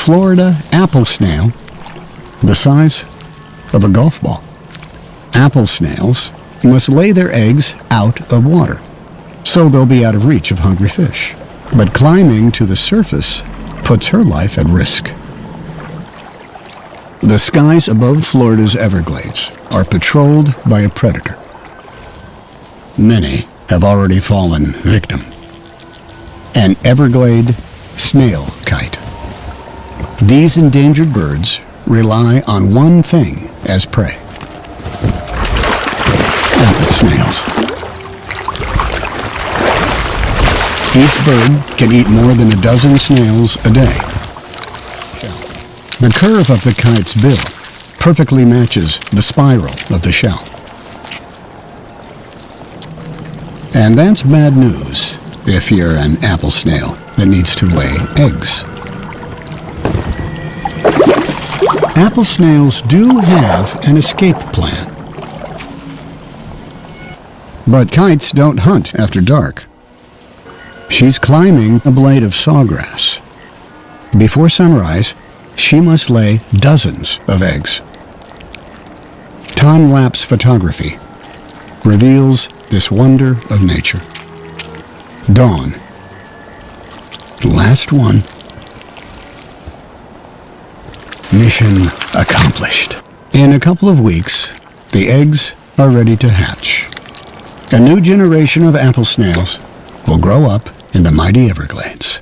Florida apple snail, the size of a golf ball. Apple snails must lay their eggs out of water, so they'll be out of reach of hungry fish. But climbing to the surface puts her life at risk. The skies above Florida's Everglades are patrolled by a predator. Many have already fallen victim. An Everglade snail kite. These endangered birds rely on one thing as prey: apple snails. Each bird can eat more than a dozen snails a day. The curve of the kite's bill perfectly matches the spiral of the shell. And that's bad news if you're an apple snail that needs to lay eggs. Apple snails do have an escape plan. But kites don't hunt after dark. She's climbing a blade of sawgrass. Before sunrise, she must lay dozens of eggs. Time-lapse photography reveals this wonder of nature. Dawn. Last one. Mission accomplished. In a couple of weeks, the eggs are ready to hatch. A new generation of apple snails will grow up in the mighty Everglades.